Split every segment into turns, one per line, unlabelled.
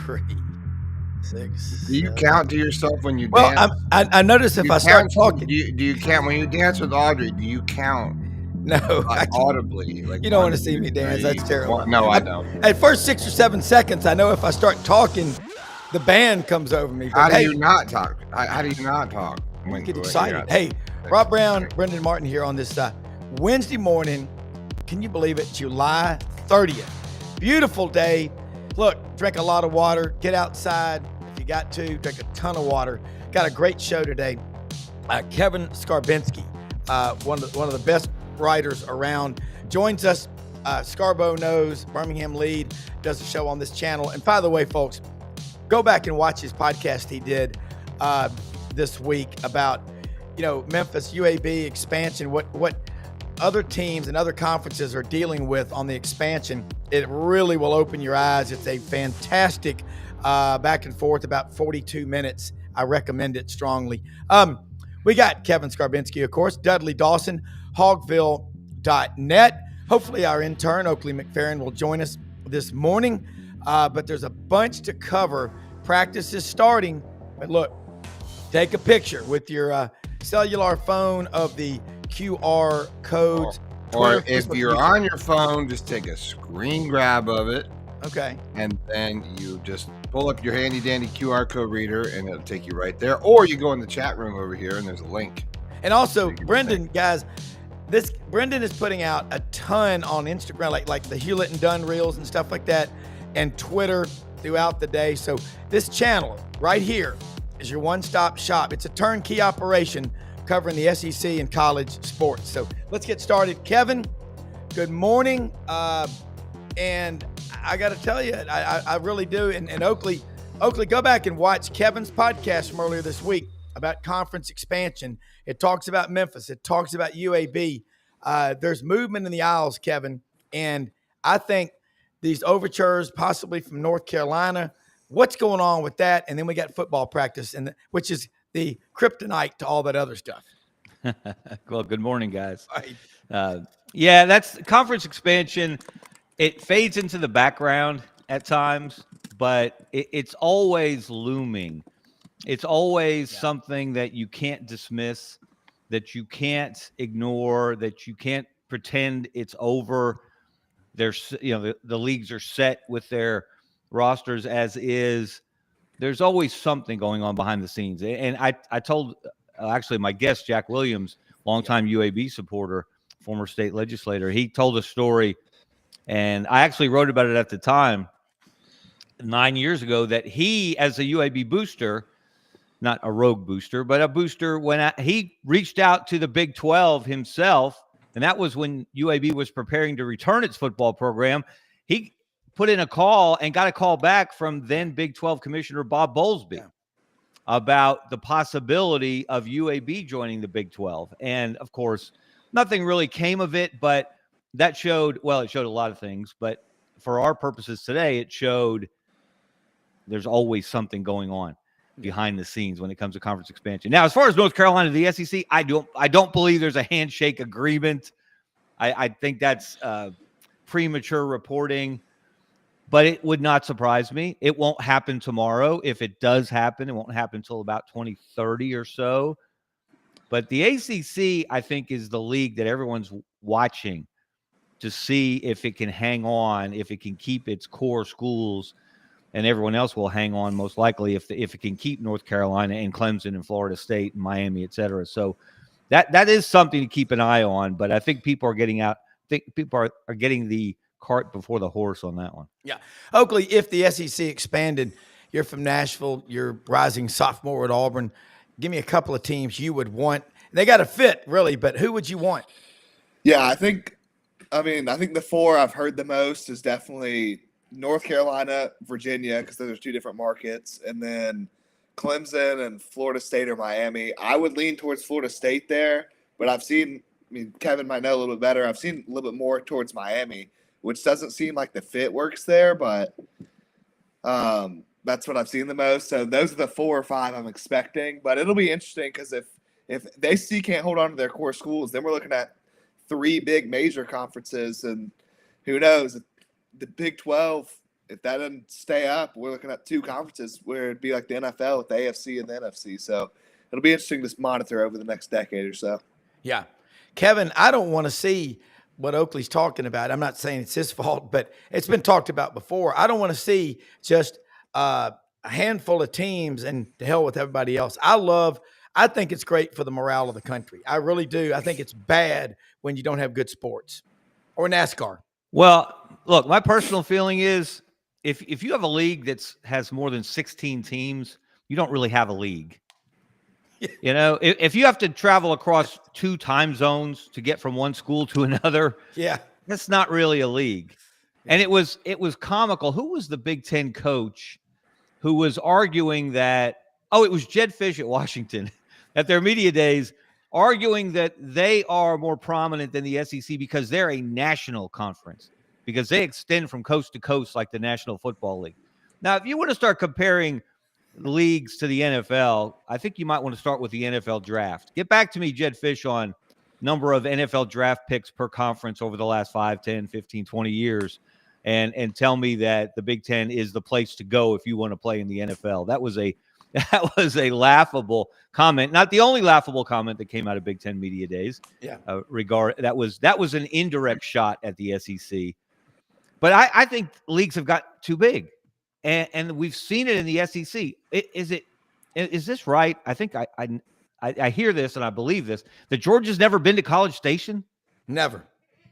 3, 6,
Do you
7.
count to yourself when you
Well,
dance?
I notice if I start talking.
Do you count when you dance with Audrey? Do you count
No, I can't.
audibly? Like
You don't
1,
want to see
2,
me dance.
3,
That's terrible.
4? No, I don't.
At first 6 or 7 seconds, I know if I start talking, the band comes over me.
How
But
do
hey,
you not talk? How do you not talk?
get excited. Hey, Rob Brown, Brendan Martin here on this Wednesday morning. Can you believe it? July 30th. Beautiful day. Look, drink a lot of water. Get outside if you got to. Drink a ton of water. Got a great show today. Kevin Scarbinsky, one of the best writers around, joins us. Scarbo knows, Birmingham lead, does a show on this channel. And by the way, folks, go back and watch his podcast he did this week about, Memphis UAB expansion, what other teams and other conferences are dealing with on the expansion. It really will open your eyes. It's a fantastic back and forth, about 42 minutes. I recommend it strongly. We got Kevin Scarbinsky, of course, Dudley Dawson, hogville.net. Hopefully our intern, Oakley McFerrin, will join us this morning. But there's a bunch to cover. Practice is starting. But look, take a picture with your cellular phone of the QR codes.
Or if you're on your phone, just take a screen grab of it.
Okay.
And then you just pull up your handy dandy QR code reader and it'll take you right there. Or you go in the chat room over here and there's a link.
And also, Brendan, guys, Brendan is putting out a ton on Instagram, like the Hewlett and Dunn reels and stuff like that, and Twitter throughout the day. So this channel right here is your one-stop shop. It's a turnkey operation covering the SEC and college sports. So let's get started. Kevin, good morning. And I got to tell you, I really do. And Oakley, go back and watch Kevin's podcast from earlier this week about conference expansion. It talks about Memphis. It talks about UAB. There's movement in the aisles, Kevin. And I think these overtures, possibly from North Carolina, what's going on with that? And then we got football practice, which is the kryptonite to all that other stuff.
Well, good morning, guys.
Right.
Yeah, that's conference expansion. It fades into the background at times, but it's always looming. It's always something that you can't dismiss, that you can't ignore, that you can't pretend it's over. There's, the leagues are set with their rosters as is. There's always something going on behind the scenes. And I told actually my guest, Jack Williams, longtime UAB supporter, former state legislator, he told a story, and I actually wrote about it at the time 9 years ago, that he, as a UAB booster, not a rogue booster, but a booster, he reached out to the Big 12 himself, and that was when UAB was preparing to return its football program. He put in a call and got a call back from then Big 12 Commissioner Bob Bowlesby about the possibility of UAB joining the Big 12. And, of course, nothing really came of it, but that showed a lot of things. But for our purposes today, it showed there's always something going on behind the scenes when it comes to conference expansion. Now, as far as North Carolina, the SEC, I don't believe there's a handshake agreement. I think that's premature reporting. But it would not surprise me. It won't happen tomorrow. If it does happen, it won't happen until about 2030 or so. But the ACC, I think, is the league that everyone's watching to see if it can hang on, if it can keep its core schools, and everyone else will hang on most likely if it can keep North Carolina and Clemson and Florida State and Miami, et cetera. So that is something to keep an eye on. But I think people are getting the cart before the horse on that one.
Yeah. Oakley, if the SEC expanded, you're from Nashville, you're rising sophomore at Auburn. Give me a couple of teams you would want. They got to fit, really, but who would you want?
Yeah, I think the four I've heard the most is definitely North Carolina, Virginia, because those are two different markets, and then Clemson and Florida State or Miami. I would lean towards Florida State there, but Kevin might know a little bit better. I've seen a little bit more towards Miami, which doesn't seem like the fit works there, but that's what I've seen the most. So those are the 4 or 5 I'm expecting. But it'll be interesting because if they can't hold on to their core schools, then we're looking at 3 big major conferences, and who knows? The Big 12 if that doesn't stay up, we're looking at 2 conferences where it'd be like the NFL with the AFC and the NFC. So it'll be interesting to monitor over the next decade or so.
Yeah. Kevin, I don't want to see what Oakley's talking about. I'm not saying it's his fault, but it's been talked about before. I don't want to see just a handful of teams and to hell with everybody else. I think it's great for the morale of the country. I really do. I think it's bad when you don't have good sports or NASCAR.
Well, look, my personal feeling is if you have a league that has more than 16 teams, you don't really have a league. You know, if you have to travel across 2 time zones to get from one school to another, that's not really a league. And it was comical. Who was the Big Ten coach who was arguing that? Oh, it was Jed Fish at Washington at their media days, arguing that they are more prominent than the SEC because they're a national conference, because they extend from coast to coast like the National Football League. Now, if you want to start comparing leagues to the NFL, I think you might want to start with the NFL draft. Get back to me, Jed Fish, on number of NFL draft picks per conference over the last 5, 10, 15, 20 years, and tell me that the Big Ten is the place to go if you want to play in the NFL. That was a laughable comment. Not the only laughable comment that came out of Big Ten media days.
Yeah.
That was an indirect shot at the SEC. But I think leagues have got too big. And we've seen it in the SEC. Is this right? I think I hear this and I believe this, that Georgia's never been to College Station.
Never.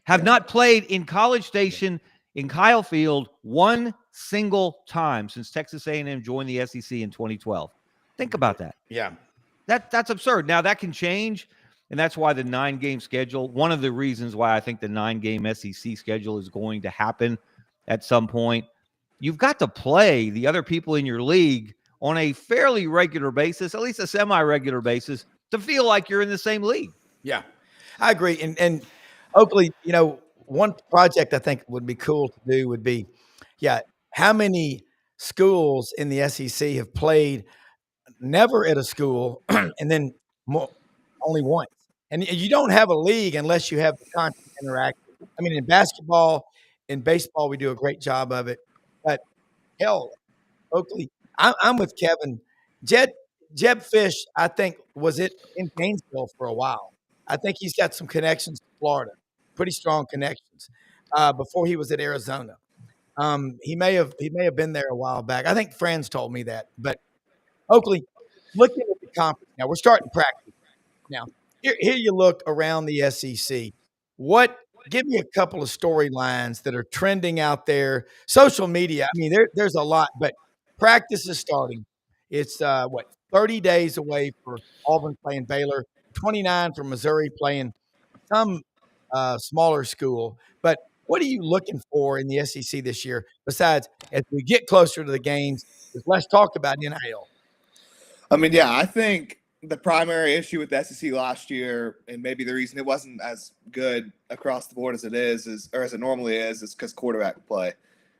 Have not played in College Station in Kyle Field one single time since Texas A&M joined the SEC in 2012. Think about that.
Yeah.
That's absurd. Now that can change, and that's why the 9-game schedule, one of the reasons why I think the 9-game SEC schedule is going to happen at some point. You've got to play the other people in your league on a fairly regular basis, at least a semi-regular basis, to feel like you're in the same league.
Yeah, I agree. And Oakley, you know, one project I think would be cool to do would be, how many schools in the SEC have played never at a school and then only once? And you don't have a league unless you have the constant interaction. I mean, in basketball, in baseball, we do a great job of it. But hell, Oakley, I'm with Kevin. Jeb Fish, I think, was it in Gainesville for a while. I think he's got some connections to Florida, pretty strong connections. Before he was at Arizona, he may have been there a while back. I think friends told me that. But Oakley, looking at the conference now, we're starting practice now. Here you look around the SEC. Give me a couple of storylines that are trending out there. Social media, I mean, there's a lot, but practice is starting. It's 30 days away for Auburn playing Baylor, 29 for Missouri playing some smaller school. But what are you looking for in the SEC this year? Besides, as we get closer to the games, there's less talk about NIL.
I mean, I think the primary issue with the SEC last year, and maybe the reason it wasn't as good across the board as it is or as it normally is because quarterback play.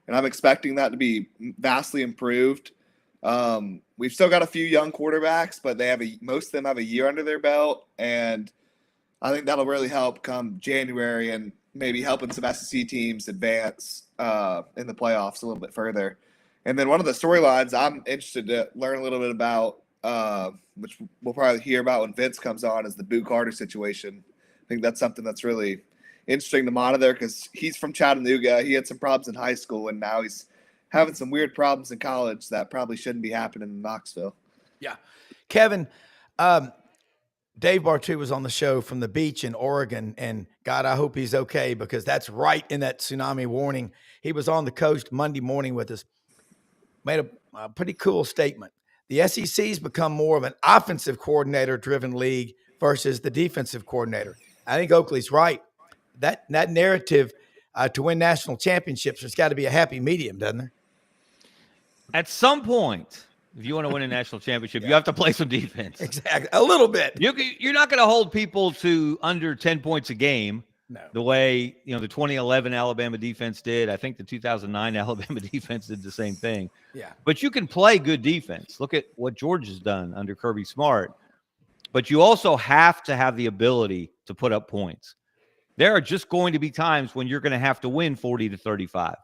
And I'm expecting that to be vastly improved. We've still got a few young quarterbacks, but most of them have a year under their belt, and I think that'll really help come January and maybe helping some SEC teams advance in the playoffs a little bit further. And then one of the storylines I'm interested to learn a little bit about, which we'll probably hear about when Vince comes on, is the Boo Carter situation. I think that's something that's really interesting to monitor because he's from Chattanooga. He had some problems in high school, and now he's having some weird problems in college that probably shouldn't be happening in Knoxville.
Yeah. Kevin, Dave Bartu was on the show from the beach in Oregon, and God, I hope he's okay because that's right in that tsunami warning. He was on the coast Monday morning with us, made a pretty cool statement. The SEC's become more of an offensive coordinator-driven league versus the defensive coordinator. I think Oakley's right. That narrative to win national championships, there's got to be a happy medium, doesn't there?
At some point, if you want to win a national championship, you have to play some defense.
Exactly. A little bit.
You're not going to hold people to under 10 points a game. No. The way, the 2011 Alabama defense did. I think the 2009 Alabama defense did the same thing.
Yeah.
But you can play good defense. Look at what Georgia's done under Kirby Smart. But you also have to have the ability to put up points. There are just going to be times when you're going to have to win 40-35.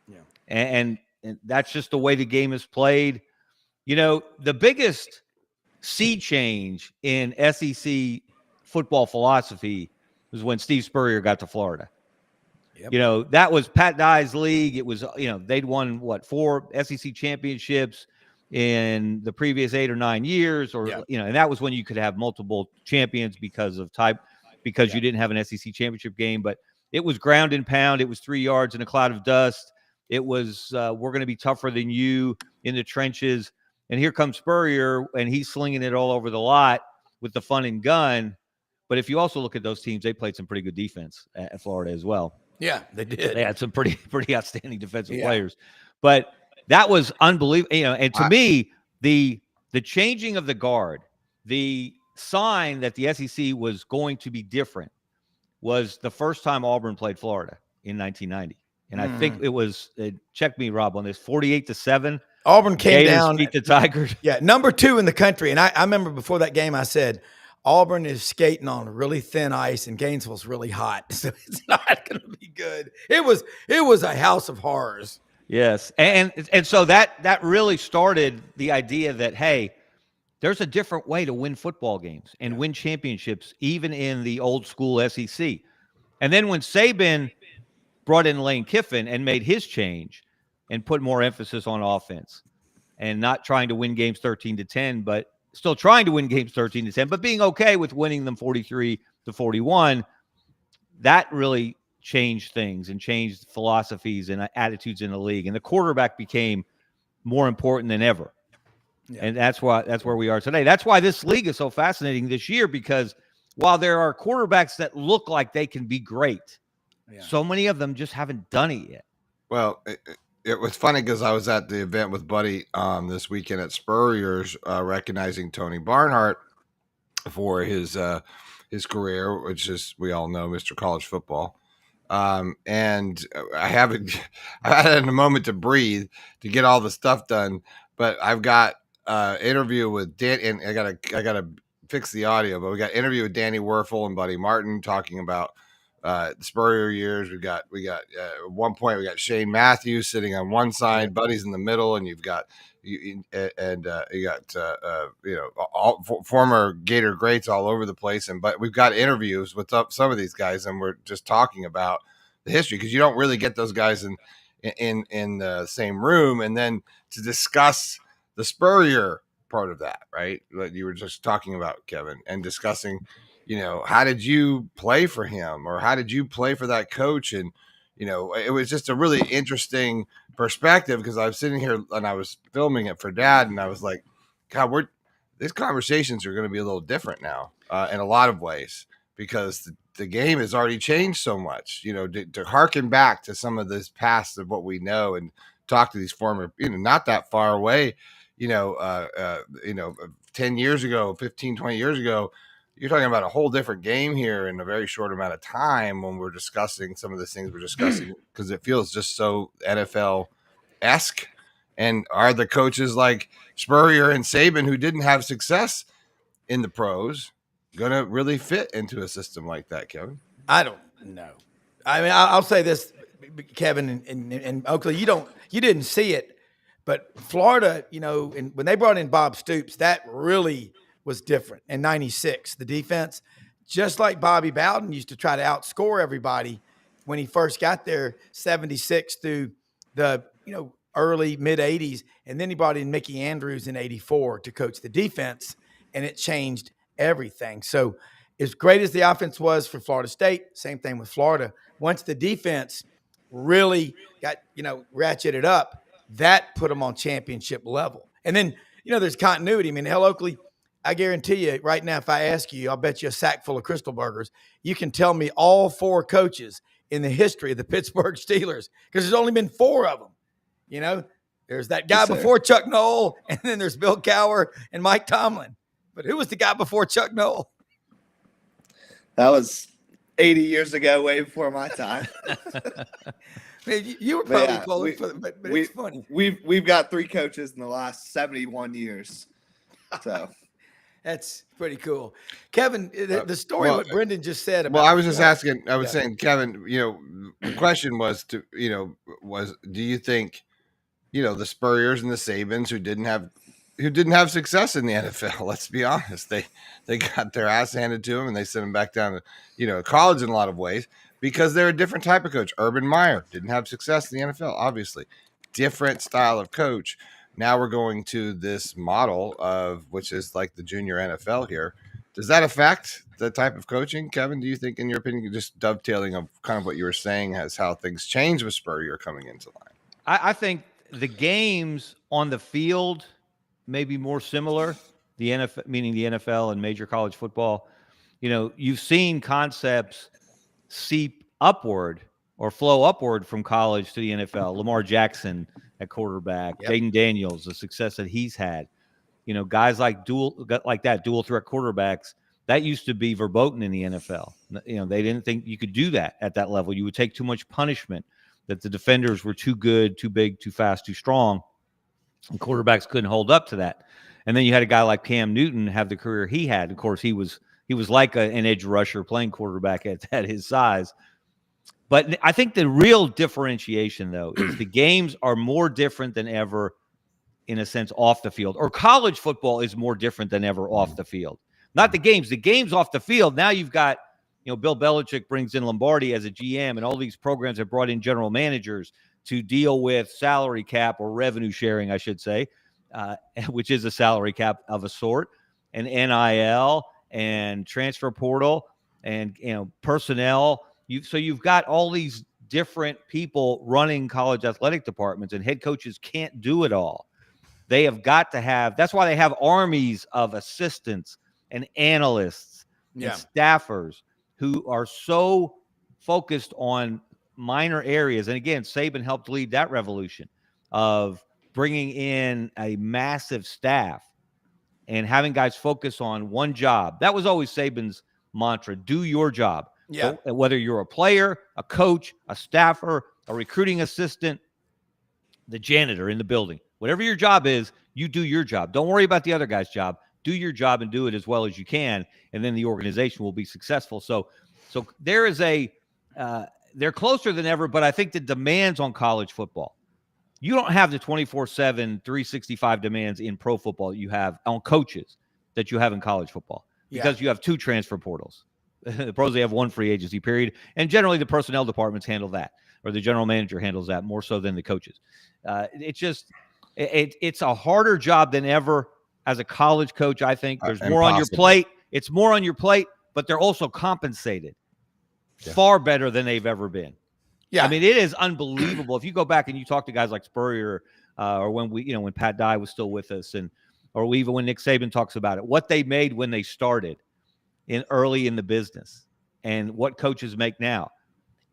Yeah.
And that's just the way the game is played. The biggest sea change in SEC football philosophy was when Steve Spurrier got to Florida. Yep. That was Pat Dye's league. It was, they'd won 4 SEC championships in the previous 8 or 9 years, and that was when you could have multiple champions because you didn't have an SEC championship game. But it was ground and pound. It was 3 yards in a cloud of dust. It was, we're going to be tougher than you in the trenches. And here comes Spurrier, and he's slinging it all over the lot with the fun and gun. But if you also look at those teams, they played some pretty good defense at Florida as well.
Yeah, they did.
They had some pretty outstanding defensive players. But that was unbelievable. And to me, the changing of the guard, the sign that the SEC was going to be different was the first time Auburn played Florida in 1990. And I think it was, check me, Rob, on this, 48-7.
Auburn came
Gators
down.
Beat the Tigers.
Yeah, number 2 in the country. And I remember before that game, I said, Auburn is skating on really thin ice and Gainesville's really hot. So it's not going to be good. It was a house of horrors.
Yes. And so that really started the idea that, hey, there's a different way to win football games and win championships, even in the old school SEC. And then when Saban brought in Lane Kiffin and made his change and put more emphasis on offense and not trying to win games 13-10, but still trying to win games 13-10, but being okay with winning them 43-41, that really changed things and changed philosophies and attitudes in the league. And the quarterback became more important than ever. Yeah. And that's where we are today. That's why this league is so fascinating this year, because while there are quarterbacks that look like they can be great, so many of them just haven't done it yet.
Well, it was funny because I was at the event with Buddy this weekend at Spurrier's, recognizing Tony Barnhart for his career, which is, we all know, Mr. College Football. And I had a moment to breathe to get all the stuff done, but I've got interview with Dan, and I gotta fix the audio, but we got interview with Danny Werfel and Buddy Martin talking about the Spurrier years. We got at one point we got Shane Matthews sitting on one side, Buddy's in the middle, and you've got all former Gator greats all over the place. But we've got interviews with some of these guys, and we're just talking about the history, because you don't really get those guys in the same room, and then to discuss the Spurrier part of that, right? Like you were just talking about, Kevin, and discussing, how did you play for him, or how did you play for that coach? And, it was just a really interesting perspective, because I was sitting here and I was filming it for Dad, and I was like, God, these conversations are going to be a little different now in a lot of ways, because the game has already changed so much, to harken back to some of this past of what we know and talk to these former, not that far away, 10 years ago, 15, 20 years ago, you're talking about a whole different game here in a very short amount of time when we're discussing some of the things we're discussing, because it feels just so NFL-esque. And are the coaches like Spurrier and Saban, who didn't have success in the pros, going to really fit into a system like that, Kevin?
I don't know. I mean, I'll say this, Kevin and Oakley, you didn't see it, but Florida, and when they brought in Bob Stoops, that really was different. In 96, the defense, just like Bobby Bowden used to try to outscore everybody when he first got there, 76 through the, early mid 80s. And then he brought in Mickey Andrews in 84 to coach the defense, and it changed everything. So as great as the offense was for Florida State, same thing with Florida. Once the defense really got, ratcheted up, that put them on championship level. And then, there's continuity. I mean, hell, Oakley, I guarantee you right now, if I ask you, I'll bet you a sack full of Crystal Burgers, you can tell me all 4 coaches in the history of the Pittsburgh Steelers, because there's only been 4 of them. There's that guy before Chuck Noll, and then there's Bill Cowher and Mike Tomlin. But who was the guy before Chuck Noll?
That was 80 years ago, way before my time.
You were probably but it's funny.
We've got 3 coaches in the last 71 years. So
that's pretty cool. Kevin, the story, what Brendan just said about.
Well, I was just asking, I was saying, Kevin, the question was do you think the Spurriers and the Sabins who didn't have success in the NFL. Let's be honest. They got their ass handed to them and they sent them back down to, college in a lot of ways because they're a different type of coach. Urban Meyer didn't have success in the NFL, obviously. Different style of coach. Now we're going to this model which is like the junior NFL here. Does that affect the type of coaching, Kevin? Do you think, in your opinion, just dovetailing of kind of what you were saying, as how things change with Spurrier coming into line?
I think the games on the field may be more similar. The NFL, meaning the NFL and major college football, you've seen concepts seep upward or flow upward from college to the NFL. Lamar Jackson at quarterback,
Yep.
Jaden Daniels, the success that he's had. Guys like dual threat quarterbacks, that used to be verboten in the NFL. They didn't think you could do that at that level. You would take too much punishment, that the defenders were too good, too big, too fast, too strong, and quarterbacks couldn't hold up to that. And then you had a guy like Cam Newton have the career he had. Of course, he was like an edge rusher playing quarterback at his size. But I think the real differentiation, though, is the games are more different than ever, in a sense, off the field. Or college football is more different than ever off the field. Not the games. The games off the field, now you've got, Bill Belichick brings in Lombardi as a GM, and all these programs have brought in general managers to deal with salary cap, or revenue sharing, I should say, which is a salary cap of a sort, and NIL and transfer portal and personnel. So you've got all these different people running college athletic departments, and head coaches can't do it all. They have got to have. That's why they have armies of assistants and analysts and staffers who are so focused on minor areas. And again, Saban helped lead that revolution of bringing in a massive staff and having guys focus on one job. That was always Saban's mantra: do your job.
Yeah.
So whether you're a player, a coach, a staffer, a recruiting assistant, the janitor in the building, whatever your job is, you do your job. Don't worry about the other guy's job. Do your job and do it as well as you can, and then the organization will be successful. So there is they're closer than ever, but I think the demands on college football, you don't have the 24/7, 365 demands in pro football you have on coaches that you have in college football, because you have two transfer portals. The pros, they have one free agency period, and generally the personnel departments handle that, or the general manager handles that more so than the coaches. It's a harder job than ever as a college coach. I think there's more on your plate. It's more on your plate, but they're also compensated far better than they've ever been. Yeah, I mean, it is unbelievable. If you go back and you talk to guys like Spurrier, or when Pat Dye was still with us, or even when Nick Saban talks about it, what they made when they started early in the business, and what coaches make now.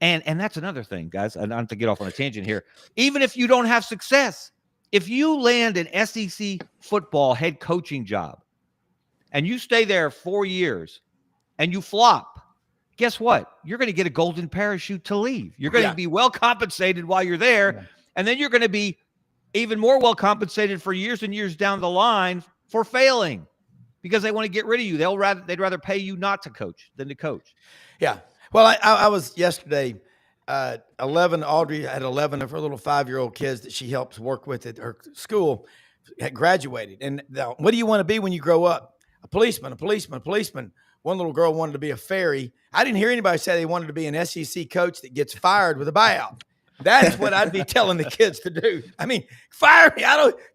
And that's another thing, guys. I don't have to get off on a tangent here. Even if you don't have success, if you land an SEC football head coaching job and you stay there 4 years and you flop, guess what? You're going to get a golden parachute to leave. You're going to be well compensated while you're there. And then you're going to be even more well compensated for years and years down the line for failing, because they want to get rid of you. They'd rather pay you not to coach than to coach.
Yeah. Well, I was yesterday, 11, Audrey had 11 of her little 5-year-old kids that she helps work with at her school had graduated. And what do you want to be when you grow up? A policeman. One little girl wanted to be a fairy. I didn't hear anybody say they wanted to be an SEC coach that gets fired with a buyout. That's what I'd be telling the kids to do. I mean, fire me.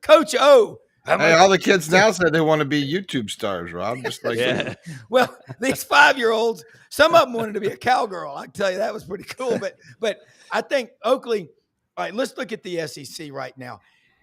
Coach O.
Hey, all the kids now said they want to be YouTube stars, Rob. Just like
Well, these 5-year-olds, some of them wanted to be a cowgirl. I can tell you that was pretty cool. But I think Oakley. All right, let's look at the SEC right now.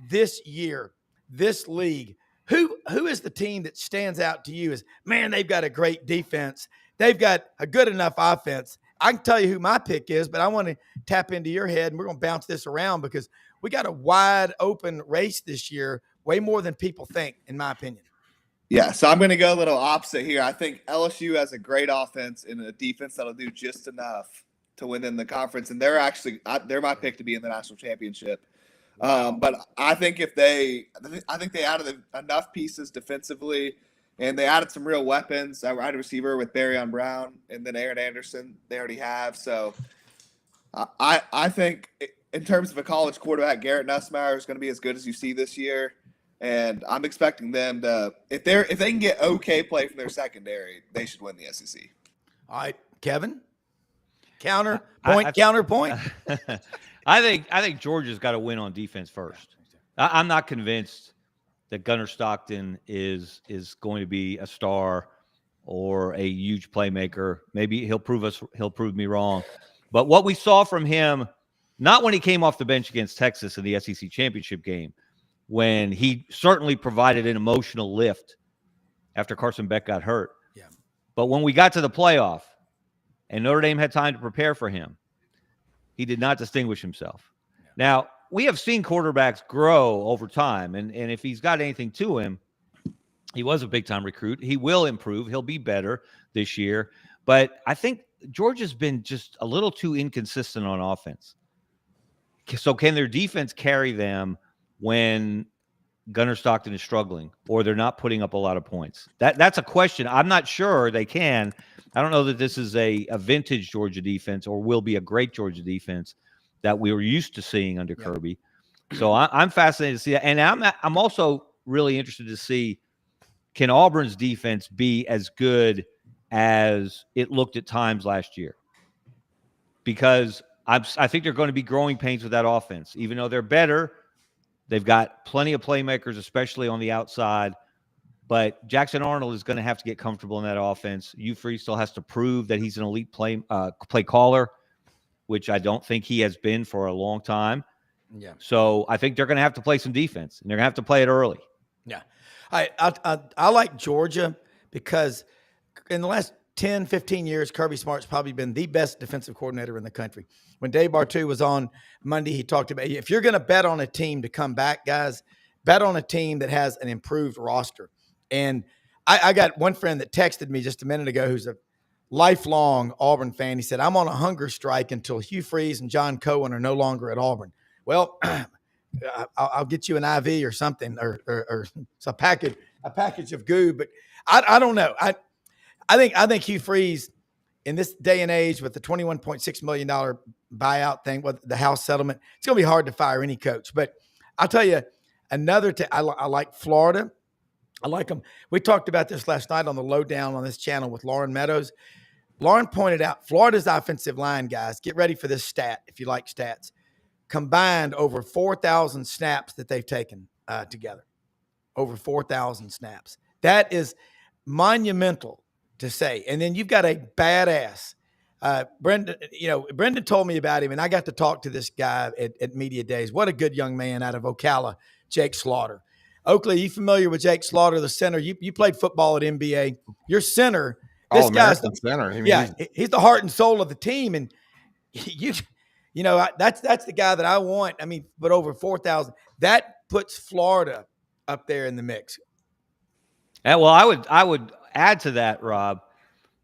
This year, this league. Who is the team that stands out to you as, man, they've got a great defense. They've got a good enough offense. I can tell you who my pick is, but I want to tap into your head, and we're going to bounce this around because we got a wide open race this year, way more than people think, in my opinion.
Yeah, so I'm going to go a little opposite here. I think LSU has a great offense and a defense that'll do just enough to win in the conference, and they're my pick to be in the national championship. But I think they added enough pieces defensively, and they added some real weapons. A wide receiver with Barryon Brown, and then Aaron Anderson they already have. So I think in terms of a college quarterback, Garrett Nussmeier is going to be as good as you see this year. And I'm expecting them to, if they can get okay play from their secondary, they should win the SEC.
All right, Kevin. Counterpoint.
I think Georgia's got to win on defense first. I'm not convinced that Gunnar Stockton is going to be a star or a huge playmaker. Maybe he'll prove me wrong. But what we saw from him, not when he came off the bench against Texas in the SEC championship game, when he certainly provided an emotional lift after Carson Beck got hurt.
Yeah.
But when we got to the playoff and Notre Dame had time to prepare for him, he did not distinguish himself. Yeah. Now, we have seen quarterbacks grow over time, and if he's got anything to him, he was a big-time recruit. He will improve. He'll be better this year. But I think Georgia's been just a little too inconsistent on offense. So can their defense carry them when Gunnar Stockton is struggling or they're not putting up a lot of points? That's a question. I'm not sure they can. I don't know that this is a vintage Georgia defense or will be a great Georgia defense that we were used to seeing under Kirby. So I'm fascinated to see that. And I'm also really interested to see, can Auburn's defense be as good as it looked at times last year? Because I think they're going to be growing pains with that offense. Even though they're better, they've got plenty of playmakers, especially on the outside. But Jackson Arnold is going to have to get comfortable in that offense. Hugh Freeze still has to prove that he's an elite play caller, which I don't think he has been for a long time.
Yeah.
So I think they're going to have to play some defense, and they're going to have to play it early.
Yeah. I like Georgia because in the last 10, 15 years, Kirby Smart's probably been the best defensive coordinator in the country. When Dave Bartu was on Monday, he talked about, if you're going to bet on a team to come back, guys, bet on a team that has an improved roster. And I got one friend that texted me just a minute ago who's a lifelong Auburn fan. He said, I'm on a hunger strike until Hugh Freeze and John Cohen are no longer at Auburn. Well, I'll get you an IV or something or a package of goo. But I don't know. I think Hugh Freeze in this day and age with the $21.6 million buyout thing with the House settlement, it's going to be hard to fire any coach. But I'll tell you another I like Florida. I like them. We talked about this last night on the Lowdown on this channel with Lauren Meadows. Lauren pointed out Florida's offensive line, guys, get ready for this stat if you like stats, combined over 4,000 snaps that they've taken together. Over 4,000 snaps. That is monumental to say. And then you've got a badass. Brendan told me about him, and I got to talk to this guy at Media Days. What a good young man out of Ocala, Jake Slaughter. Oakley, are you familiar with Jake Slaughter, the center? You played football at NBA. Your center. This guy's the
center.
He's the heart and soul of the team. And that's the guy that I want. I mean, but over 4,000. That puts Florida up there in the mix.
Yeah, well, I would add to that, Rob.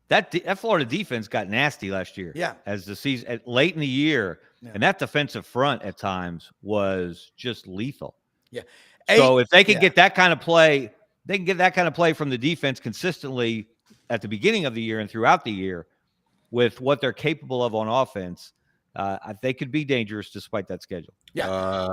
That Florida defense got nasty last year.
Yeah,
as the season late in the year, and that defensive front at times was just lethal.
Yeah.
So if they can get that kind of play, they can get that kind of play from the defense consistently at the beginning of the year and throughout the year with what they're capable of on offense. They could be dangerous despite that schedule.
Yeah.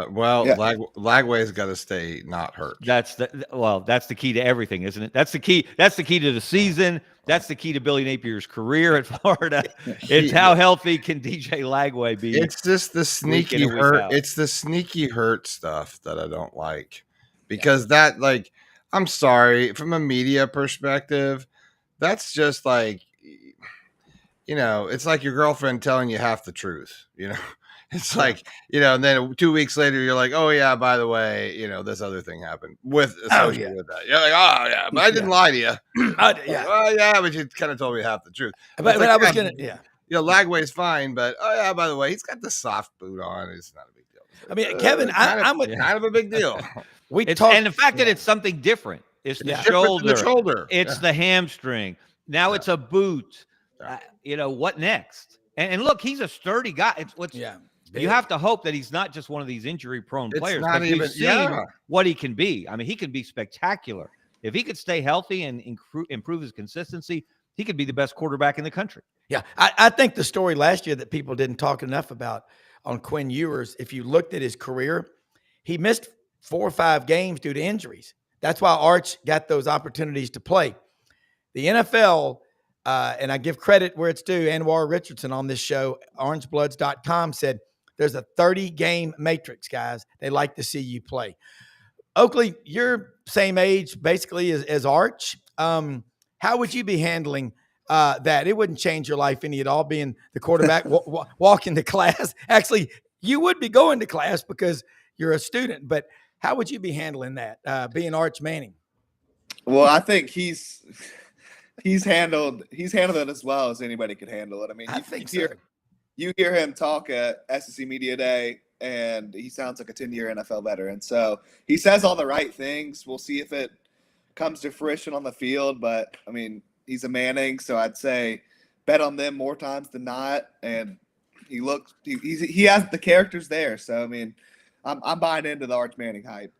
Lagway's got to stay not hurt.
That's the key to everything, isn't it? That's the key. That's the key to the season. That's the key to Billy Napier's career at Florida. It's how healthy can DJ Lagway be.
It's just the sneaky hurt. It's the sneaky hurt stuff that I don't like because that, like, I'm sorry, from a media perspective, that's just like, it's like your girlfriend telling you half the truth, It's like, and then 2 weeks later, you're like, oh, yeah, by the way, this other thing happened with that. You're like, oh, yeah, but I didn't lie to you. But you kind of told me half the truth.
But I was going to,
Lagway's fine, but, oh, yeah, by the way, he's got the soft boot on. It's not a big deal.
I mean, Kevin,
I'm kind of a big deal.
And the fact that it's something different. It's the shoulder. It's the hamstring. Now it's a boot. What next? And look, he's a sturdy guy. You have to hope that he's not just one of these injury-prone players.
Not even
what he can be. I mean, he can be spectacular. If he could stay healthy and improve his consistency, he could be the best quarterback in the country.
Yeah, I think the story last year that people didn't talk enough about on Quinn Ewers. If you looked at his career, he missed 4 or 5 games due to injuries. That's why Arch got those opportunities to play. The NFL, and I give credit where it's due, Anwar Richardson on this show, orangebloods.com, said there's a 30-game matrix, guys. They like to see you play. Oakley, you're same age basically as Arch. How would you be handling that? It wouldn't change your life any at all, being the quarterback, walking to class. Actually, you would be going to class because you're a student, but how would you be handling that, being Arch Manning?
Well, I think he's handled it as well as anybody could handle it. I mean, you hear him talk at SEC Media Day, and he sounds like a 10-year NFL veteran. So he says all the right things. We'll see if it comes to fruition on the field. But, I mean, he's a Manning, so I'd say bet on them more times than not. And he has the characters there. So, I mean, I'm buying into the Arch Manning hype.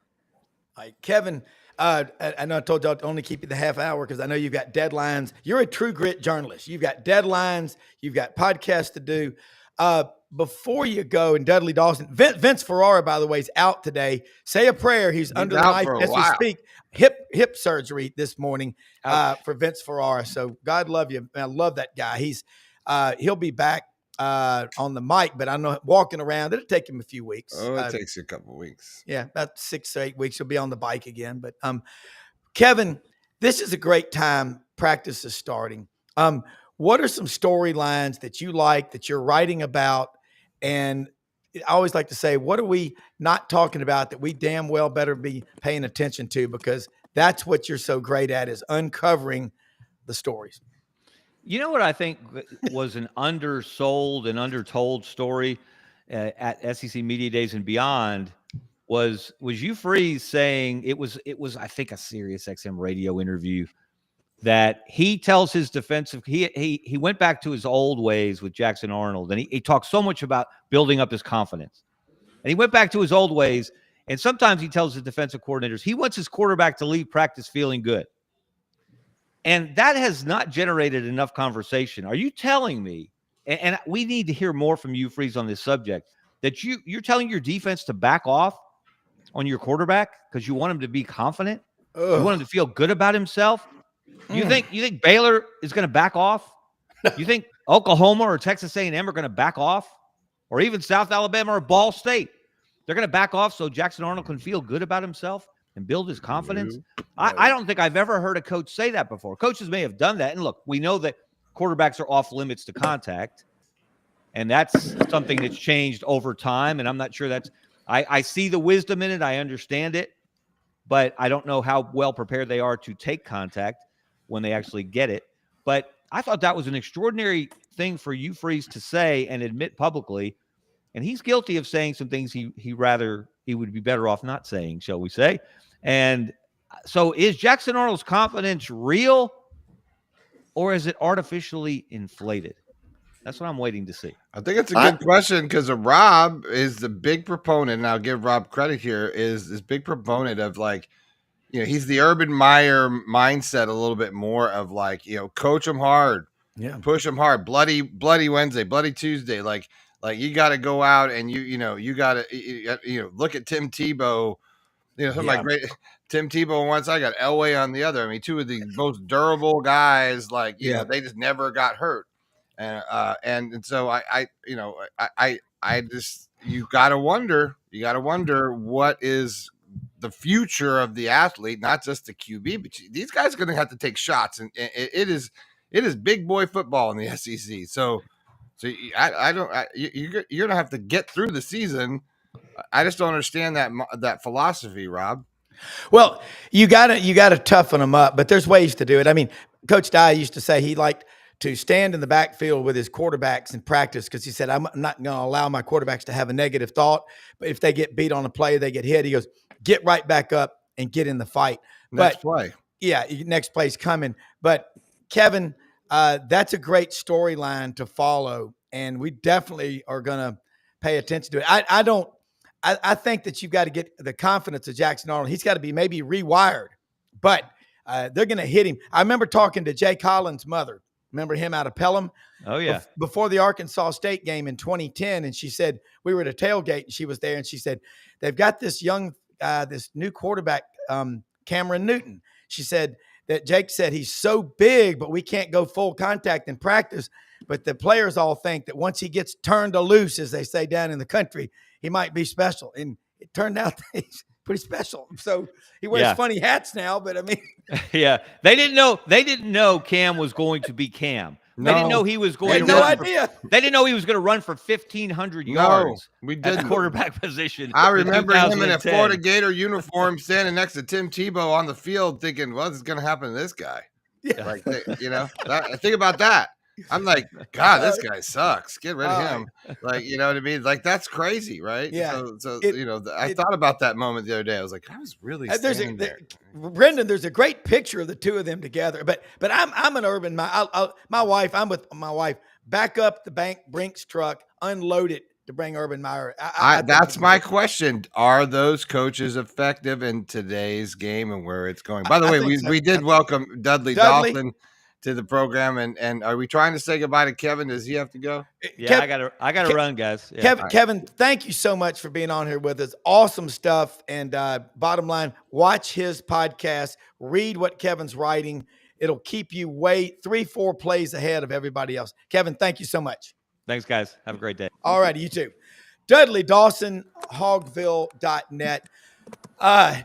All right, Kevin, I know I told y'all to only keep you the half hour because I know you've got deadlines. You're a true grit journalist. You've got deadlines. You've got podcasts to do. Before you go, and Dudley Dawson, Vince Ferrara, by the way, is out today. Say a prayer. He's under the knife as we speak. Hip surgery this morning for Vince Ferrara. So God love you. I love that guy. He'll be back on the mic, but I know walking around, it'll take him a few weeks.
Oh, it takes you a couple of weeks.
Yeah, about 6 to 8 weeks. He'll be on the bike again. But Kevin, this is a great time. Practice is starting. What are some storylines that you like, that you're writing about? And I always like to say, what are we not talking about that we damn well better be paying attention to? Because that's what you're so great at, is uncovering the stories.
You know what I think was an undersold and undertold story at SEC Media Days and beyond was Hugh Freeze saying it was I think a Sirius XM radio interview that he tells his defensive he went back to his old ways with Jackson Arnold, and he talked so much about building up his confidence, and he went back to his old ways. And sometimes he tells his defensive coordinators he wants his quarterback to leave practice feeling good. And that has not generated enough conversation. Are you telling me, and we need to hear more from you, Freeze, on this subject, that you're telling your defense to back off on your quarterback because you want him to be confident? Ugh. You want him to feel good about himself? You think Baylor is going to back off? You think Oklahoma or Texas A&M are going to back off? Or even South Alabama or Ball State? They're going to back off so Jackson Arnold can feel good about himself and build his confidence? I don't think I've ever heard a coach say that before. Coaches may have done that. And look, we know that quarterbacks are off limits to contact. And that's something that's changed over time. And I'm not sure I see the wisdom in it. I understand it. But I don't know how well prepared they are to take contact when they actually get it. But I thought that was an extraordinary thing for Hugh Freeze to say and admit publicly. And he's guilty of saying some things he would be better off not saying, shall we say. And so is Jackson Arnold's confidence real, or is it artificially inflated? That's what I'm waiting to see.
I think it's a good question because Rob is the big proponent, and I'll give Rob credit here, is this big proponent of he's the Urban Meyer mindset a little bit more of coach them hard, push them hard, bloody Wednesday, bloody Tuesday, like you got to go out and you got to look at Tim Tebow. Some of my great Tim Tebow on one side, got Elway on the other. I mean, two of the most durable guys. They just never got hurt, and so I just you got to wonder what is the future of the athlete, not just the QB, but these guys are going to have to take shots, and it is big boy football in the SEC. So you're going to have to get through the season. I just don't understand that philosophy, Rob.
Well, you gotta toughen them up, but there's ways to do it. I mean, Coach Dye used to say he liked to stand in the backfield with his quarterbacks in practice because he said, I'm not going to allow my quarterbacks to have a negative thought. But if they get beat on a play, they get hit, he goes, get right back up and get in the fight.
Next play.
Yeah, next play's coming. But Kevin, that's a great storyline to follow, and we definitely are going to pay attention to it. I think that you've got to get the confidence of Jackson Arnold. He's got to be maybe rewired, but they're going to hit him. I remember talking to Jay Collins' mother Remember him out of Pelham?
Oh, yeah.
Before the Arkansas State game in 2010. And she said, we were at a tailgate and she was there and she said, they've got this this new quarterback, Cameron Newton. She said that Jake said he's so big, but we can't go full contact in practice. But the players all think that once he gets turned loose, as they say down in the country, he might be special. And it turned out that he's pretty special. So he wears funny hats now, but I mean,
yeah, they didn't know Cam was going to be Cam.
No.
They didn't know he was going to
no
run
idea.
They didn't know he was going to run for 1,500 yards
we
at
didn't.
the quarterback position.
I remember him in a
2010.
Florida Gator uniform standing next to Tim Tebow on the field thinking, well, this is going to happen to this guy.
Yeah.
Like, think about that. I'm like, God, this guy sucks. Get rid of him. Like, you know what I mean? Like, that's crazy, right?
Yeah.
So I thought about that moment the other day. I was like, I was really standing there.
Brendan, there's a great picture of the two of them together. But I'm an urban. I'm with my wife. Back up the Brinks truck, unload it to bring Urban Meyer.
That's my question. Are those coaches effective in today's game and where it's going? By the way, we did welcome Dudley Dawson to the program, and are we trying to say goodbye to Kevin? Does he have to go?
Yeah, I gotta run, guys. Yeah.
Kevin, thank you so much for being on here with us. Awesome stuff. And bottom line, watch his podcast, read what Kevin's writing. It'll keep you 3-4 plays ahead of everybody else. Kevin, thank you so much.
Thanks, guys. Have a great day.
All righty, you too. Dudley Dawson, hogville.net.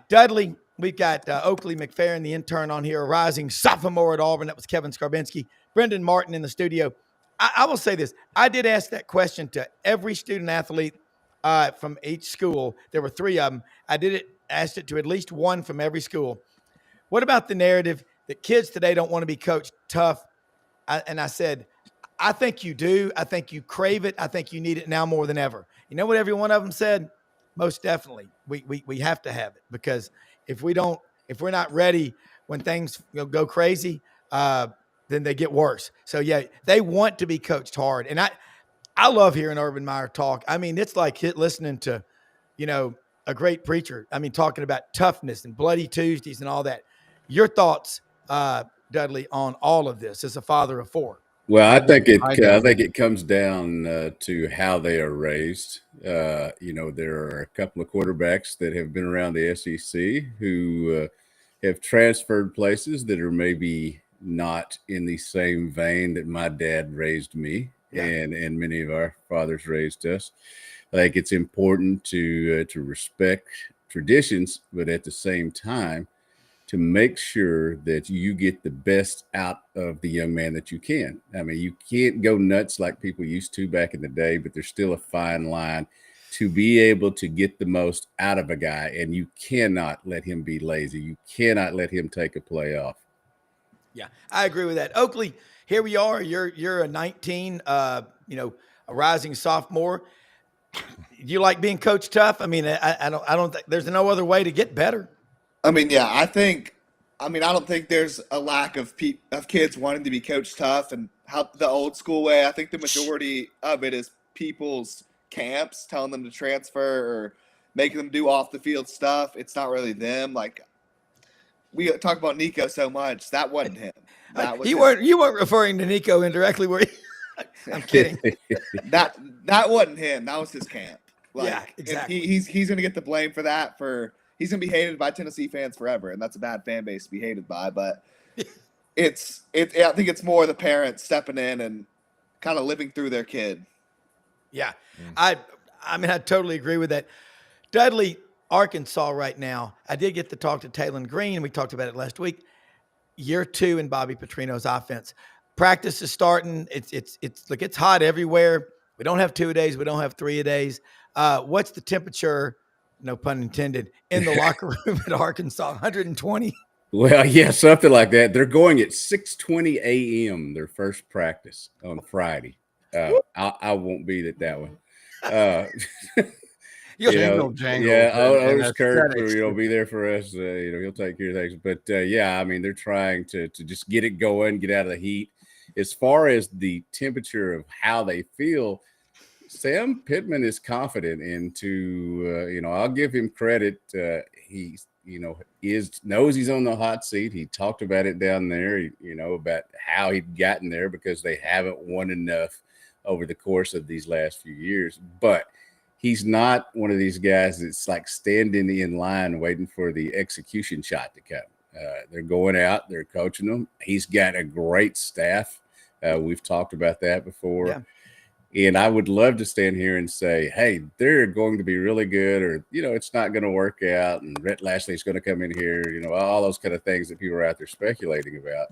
Dudley, we've got Oakley McFerrin, the intern, on here, a rising sophomore at Auburn. That was Kevin Scarbinsky. Brendan Martin in the studio. I will say this. I did ask that question to every student athlete from each school. There were 3 of them. I asked it to at least one from every school. What about the narrative that kids today don't want to be coached tough? And I said, I think you do. I think you crave it. I think you need it now more than ever. You know what every one of them said? Most definitely. We have to have it, because if we're not ready when things go crazy, then they get worse. So yeah, they want to be coached hard. And I love hearing Urban Meyer talk. I mean, it's like listening to, a great preacher. I mean, talking about toughness and bloody Tuesdays and all that. Your thoughts, Dudley, on all of this as a father of 4?
Well, I think it comes down to how they are raised. There are a couple of quarterbacks that have been around the SEC who have transferred places that are maybe not in the same vein that my dad raised me, and many of our fathers raised us. I think it's important to respect traditions, but at the same time, to make sure that you get the best out of the young man that you can. I mean, you can't go nuts like people used to back in the day, but there's still a fine line to be able to get the most out of a guy, and you cannot let him be lazy. You cannot let him take a play off.
Yeah, I agree with that. Oakley, here we are. You're a 19, a rising sophomore. Do you like being coached tough? I mean, I don't think there's no other way to get better.
I mean, yeah, I don't think there's a lack of kids wanting to be coached tough and how the old school way. I think the majority of it is people's camps telling them to transfer or making them do off the field stuff. It's not really them. Like, we talk about Nico so much. That wasn't him.
You weren't referring to Nico indirectly, were you? I'm kidding.
that wasn't him. That was his camp.
Yeah, exactly.
He's going to get the blame for that. He's going to be hated by Tennessee fans forever, and that's a bad fan base to be hated by. But I think it's more the parents stepping in and kind of living through their kid.
Yeah, I totally agree with that. Dudley, Arkansas right now, I did get to talk to Talon Green, and we talked about it last week. Year 2 in Bobby Petrino's offense. Practice is starting. It's hot everywhere. We don't have 2-a-days. We don't have 3-a-days. What's the temperature? No pun intended, in the locker room at Arkansas, 120.
Well, yeah, something like that. They're going at 6:20 a.m. their first practice on Friday. I won't be at that one.
Jangle.
Yeah, Otis Kirk will be there for us. He'll take care of things. But they're trying to just get it going, get out of the heat. As far as the temperature of how they feel, Sam Pittman is confident into, I'll give him credit. He's knows he's on the hot seat. He talked about it down there, about how he'd gotten there because they haven't won enough over the course of these last few years. But he's not one of these guys that's like standing in line waiting for the execution shot to come. They're going out, they're coaching them. He's got a great staff. We've talked about that before. Yeah. And I would love to stand here and say, hey, they're going to be really good, or, it's not going to work out, and Rhett Lashley's going to come in here, all those kind of things that people are out there speculating about.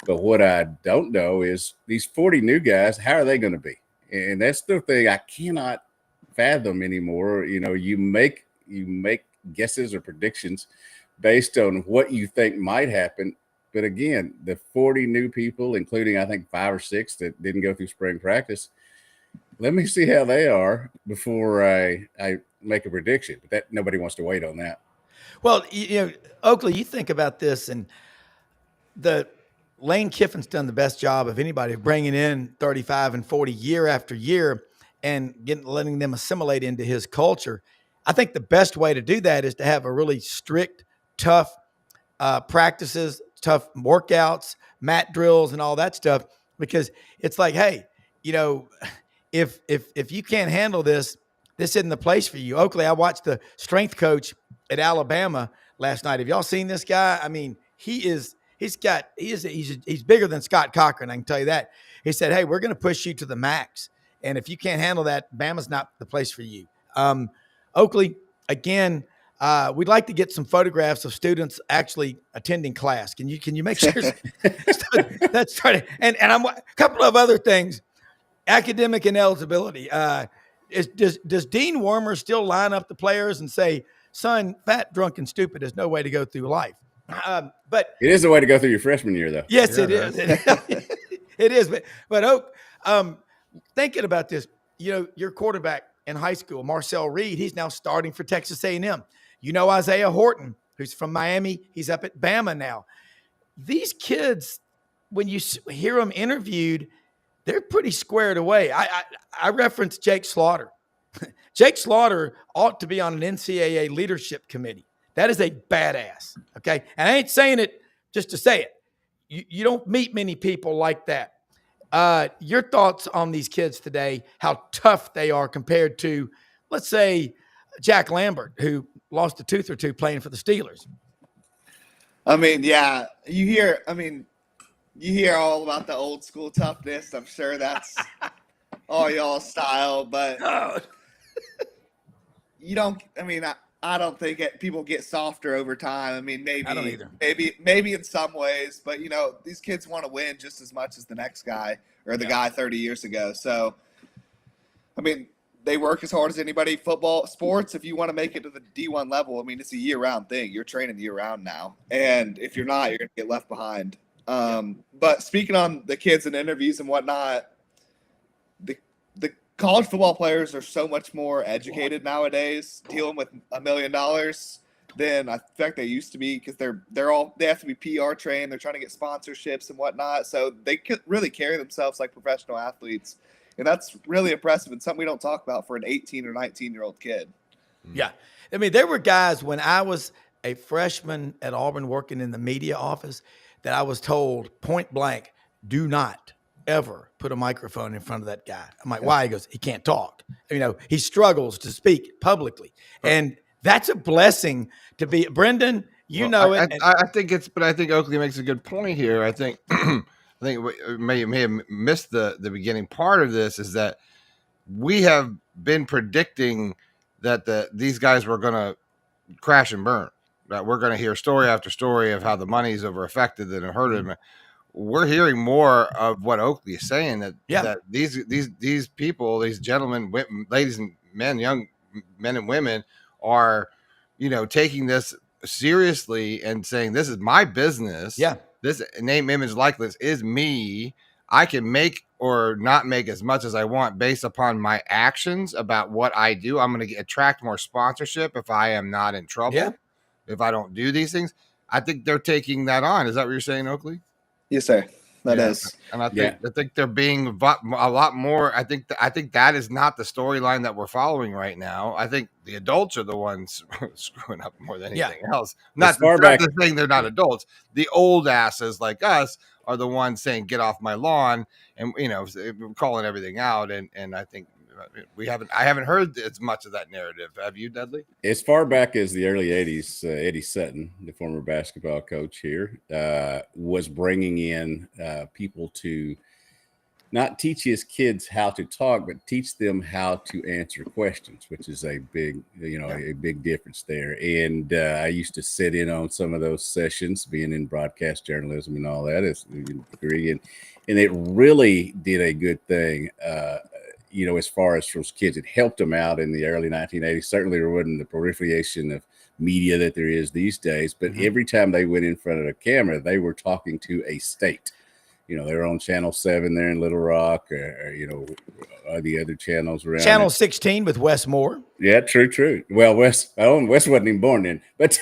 But what I don't know is these 40 new guys, how are they going to be? And that's the thing I cannot fathom anymore. You make guesses or predictions based on what you think might happen. But again, the 40 new people, including I think 5 or 6 that didn't go through spring practice, let me see how they are before I make a prediction. But that nobody wants to wait on that.
Well, Oakley, you think about this, and Lane Kiffin's done the best job of anybody of bringing in 35 and 40 year after year and letting them assimilate into his culture. I think the best way to do that is to have a really strict, tough practices, tough workouts, mat drills, and all that stuff, because it's like, hey, if you can't handle this isn't the place for you. Oakley, I watched the strength coach at Alabama last night. Have y'all seen this guy? I mean, he's bigger than Scott Cochran. I can tell you that. He said, hey, we're going to push you to the max. And if you can't handle that, Bama's not the place for you. Oakley, again, we'd like to get some photographs of students actually attending class. Can you make sure that's started? And I'm a couple of other things. Academic ineligibility. Does Dean Wormer still line up the players and say, son, fat, drunk, and stupid is no way to go through life? But
it is a way to go through your freshman year, though.
Yes, yeah, it is. It is. But Oak, thinking about this, your quarterback in high school, Marcel Reed, he's now starting for Texas A&M. Isaiah Horton, who's from Miami, he's up at Bama now. These kids, when you hear them interviewed, they're pretty squared away. I referenced Jake Slaughter. Jake Slaughter ought to be on an NCAA leadership committee. That is a badass, okay? And I ain't saying it just to say it. You don't meet many people like that. Your thoughts on these kids today, how tough they are compared to, let's say, Jack Lambert, who lost a tooth or two playing for the Steelers.
I mean, yeah, you hear all about the old school toughness. I'm sure that's all y'all's style, but you don't. I mean, I don't think people get softer over time. I mean, maybe,
I don't either.
maybe in some ways, but these kids want to win just as much as the next guy or the guy 30 years ago. So, I mean, they work as hard as anybody. Football, sports, if you want to make it to the D1 level, I mean, it's a year-round thing. You're training year-round now, and if you're not, you're going to get left behind. But speaking on the kids and interviews and whatnot, the college football players are so much more educated nowadays, dealing with $1 million than I think they used to be, because they have to be PR trained. They're trying to get sponsorships and whatnot. So they could really carry themselves like professional athletes. And that's really impressive and something we don't talk about for an 18 or 19-year-old kid.
Yeah. I mean, there were guys when I was a freshman at Auburn working in the media office that I was told point blank, do not ever put a microphone in front of that guy. I'm like, why? He goes, he can't talk. He struggles to speak publicly. And that's a blessing to be. Brendan,
I think Oakley makes a good point here. I think may have missed the beginning part of this, is that we have been predicting that these guys were going to crash and burn. That we're going to hear story after story of how the money's over affected and hurted them. We're hearing more of what Oakley is saying, that these people, these gentlemen, ladies and men, young men and women, are taking this seriously and saying, this is my business. Yeah, this name, image, likeness is me. I can make or not make as much as I want based upon my actions about what I do. I'm going to attract more sponsorship if I am not in trouble. Yeah. If I don't do these things. I think they're taking that on. Is that what you're saying, Oakley?
Yes, sir. That is.
And I think they're being a lot more. I think that is not the storyline that we're following right now. I think the adults are the ones screwing up more than anything else. Not the thing they're not adults. The old asses like us are the ones saying, "Get off my lawn," and calling everything out. And I think I haven't heard as much of that narrative. Have you, Dudley?
As far back as the early 80s, Eddie Sutton, the former basketball coach here, was bringing in people to not teach his kids how to talk, but teach them how to answer questions, which is a big, a big difference there. And I used to sit in on some of those sessions, being in broadcast journalism and all that, and it really did a good thing. As far as those kids, it helped them out in the early 1980s. Certainly there wasn't the proliferation of media that there is these days, but every time they went in front of a camera, they were talking to a state. They were on Channel 7 there in Little Rock, or the other channels around.
Channel 16 with Wes Moore.
Yeah, true. Well, Wes wasn't even born then, but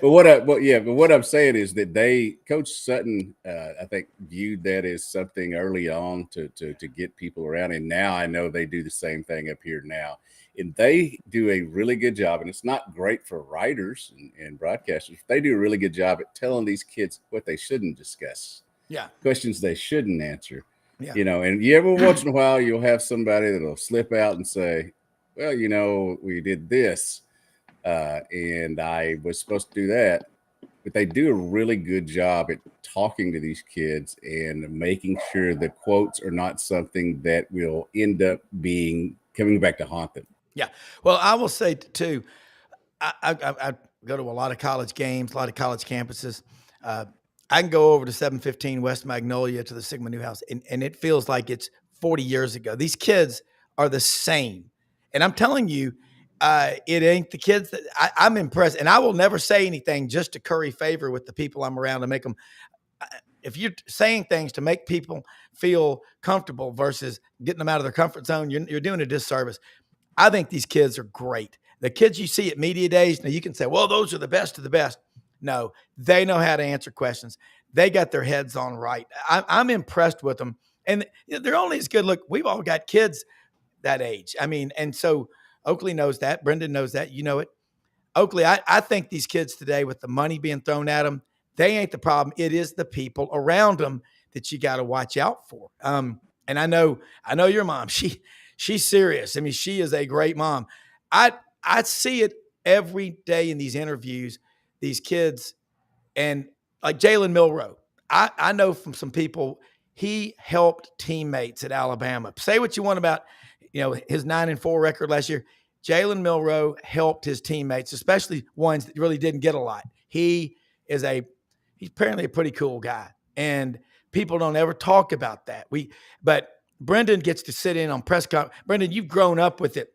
what I'm saying is that Coach Sutton, I think, viewed that as something early on to get people around, and now I know they do the same thing up here now, and they do a really good job. And it's not great for writers and broadcasters. They do a really good job at telling these kids what they shouldn't discuss.
Yeah,
questions they shouldn't answer.
Yeah.
And every once in a while you'll have somebody that'll slip out and say, well, we did this and I was supposed to do that. But they do a really good job at talking to these kids and making sure the quotes are not something that will end up coming back to haunt them.
Yeah. Well, I will say too, I go to a lot of college games, a lot of college campuses. I can go over to 715 West Magnolia to the Sigma Newhouse, and it feels like it's 40 years ago. These kids are the same. And I'm telling you, it ain't the kids that I'm impressed. And I will never say anything just to curry favor with the people I'm around to make them. If you're saying things to make people feel comfortable versus getting them out of their comfort zone, you're doing a disservice. I think these kids are great. The kids you see at media days, now you can say, well, those are the best of the best. No, they know how to answer questions. They got their heads on right. I'm impressed with them. And they're only as good. Look, we've all got kids that age. I mean, and so Oakley knows that. Brendan knows that. You know it. Oakley, I think these kids today, with the money being thrown at them, they ain't the problem. It is the people around them that you got to watch out for. And I know your mom. She's serious. I mean, she is a great mom. I see it every day in these interviews. These kids, and like Jalen Milroe, I know from some people, he helped teammates at Alabama. Say what you want about, his 9-4 record last year. Jalen Milroe helped his teammates, especially ones that really didn't get a lot. He's apparently a pretty cool guy, and people don't ever talk about that. But Brendan gets to sit in on press conference. Brendan, you've grown up with it,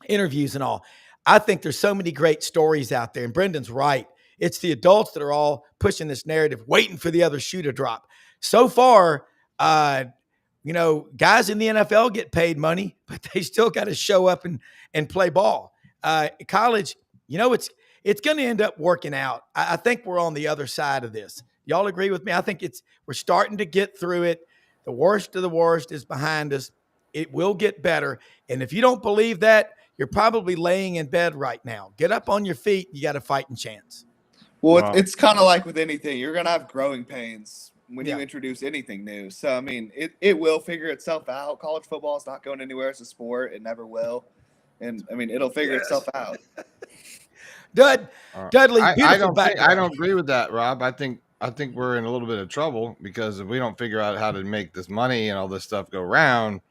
interviews and all. I think there's so many great stories out there, and Brendan's right. It's the adults that are all pushing this narrative, waiting for the other shoe to drop. So far, guys in the NFL get paid money, but they still got to show up and play ball. College, it's going to end up working out. I think we're on the other side of this. Y'all agree with me? I think we're starting to get through it. The worst of the worst is behind us. It will get better. And if you don't believe that, you're probably laying in bed right now. Get up on your feet. You got a fighting chance.
Well, it's kind of like with anything. You're going to have growing pains when you introduce anything new. So, I mean, it will figure itself out. College football is not going anywhere as a sport. It never will. And, I mean, it'll figure itself out.
Dudley,
I don't agree with that, Rob. I think we're in a little bit of trouble because if we don't figure out how to make this money and all this stuff go around,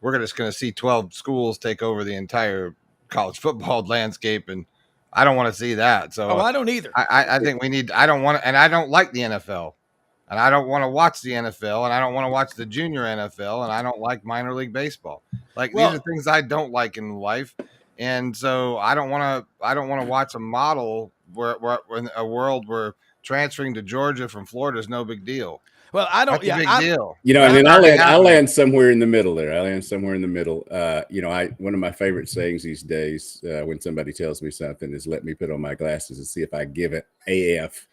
we're just going to see 12 schools take over the entire college football landscape, and I don't want to see that. So
I don't either.
I think we need. I don't want to, and I don't like the NFL, and I don't want to watch the NFL, and I don't want to watch the junior NFL, and I don't like minor league baseball. These are things I don't like in life, and so I don't want to watch a model where in a world where transferring to Georgia from Florida is no big deal.
Well, I don't.
That's a big deal.
And then I'll land somewhere in the middle there. One of my favorite sayings these days when somebody tells me something is, "Let me put on my glasses and see if I give it AF."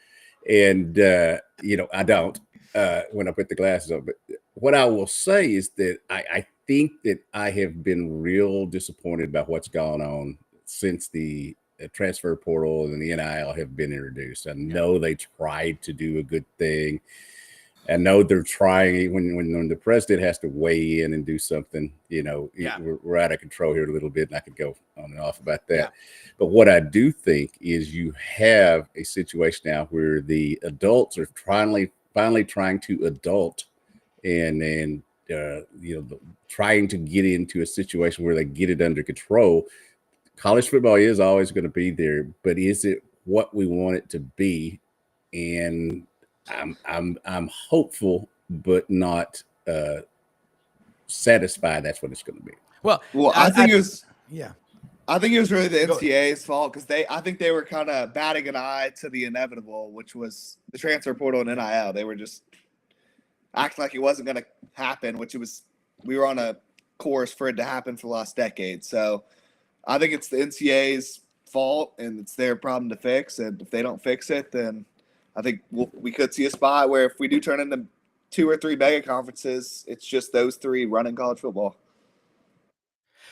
And I don't. when I put the glasses on. But what I will say is that I think that I have been real disappointed about what's gone on since the transfer portal and the NIL have been introduced. I know they tried to do a good thing. I know they're trying when the president has to weigh in and do something, we're out of control here a little bit, and I could go on and off about that. Yeah. But what I do think is you have a situation now where the adults are finally trying to adult and trying to get into a situation where they get it under control. College football is always going to be there, but is it what we want it to be? And I'm hopeful, but not satisfied. That's what it's going to be.
Well, I think it was really the NCAA's fault because I think they were kind of batting an eye to the inevitable, which was the transfer portal and NIL. They were just acting like it wasn't going to happen, we were on a course for it to happen for the last decade. So I think it's the NCAA's fault and it's their problem to fix. And if they don't fix it, then I think we could see a spot where if we do turn into 2 or 3 mega conferences, it's just those 3 running college football.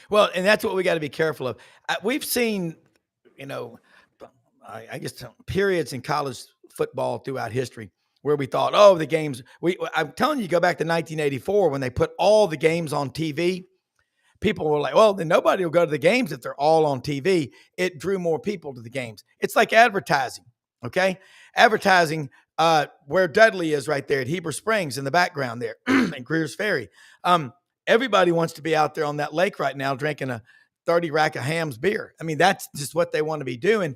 Well, and that's what we got to be careful of. We've seen, I guess periods in college football throughout history where we thought, the games. I'm telling you, go back to 1984 when they put all the games on TV. People were like, well, then nobody will go to the games if they're all on TV. It drew more people to the games. It's like advertising. Okay. Advertising, where Dudley is right there at Heber Springs in the background there and Greer's Ferry. Everybody wants to be out there on that lake right now drinking a 30 rack of Ham's beer. I mean, that's just what they want to be doing.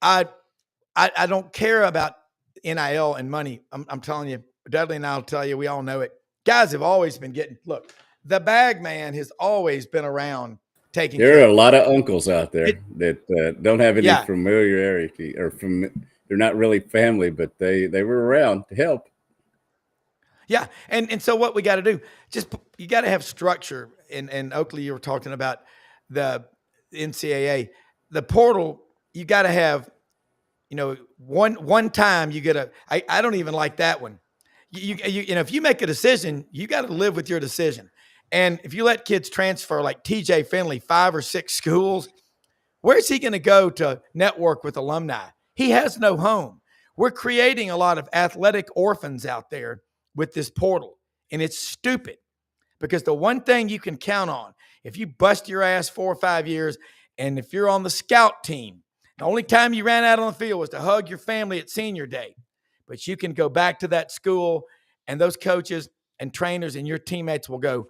I don't care about NIL and money. I'm telling you, Dudley and I'll tell you, we all know it. Guys have always been the bag man has always been around taking
care. There are a lot of uncles out there that don't have any familiarity or they're not really family, but they were around to help.
Yeah. And so what we got to do, you got to have structure. And Oakley, you were talking about the NCAA, the portal. You got to have, one time you get I don't even like that one. If you make a decision, you got to live with your decision. And if you let kids transfer like TJ Finley, 5 or 6 schools, where's he going to go to network with alumni? He has no home. We're creating a lot of athletic orphans out there with this portal. And it's stupid because the one thing you can count on, if you bust your ass 4 or 5 years, and if you're on the scout team, the only time you ran out on the field was to hug your family at senior day. But you can go back to that school and those coaches and trainers and your teammates will go,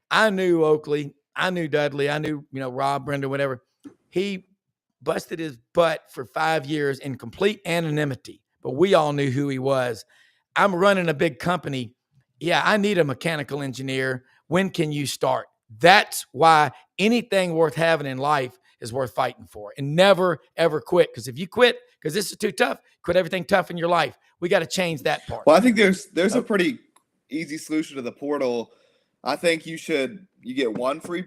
I knew Oakley, I knew Dudley, I knew, Rob, Brenda, whatever. He busted his butt for 5 years in complete anonymity, but we all knew who he was. I'm running a big company. Yeah, I need a mechanical engineer. When can you start? That's why anything worth having in life is worth fighting for, and never, ever quit. Because if you quit, because this is too tough, quit everything tough in your life. We got to change that part.
Well, I think there's a pretty easy solution to the portal. I think you get one free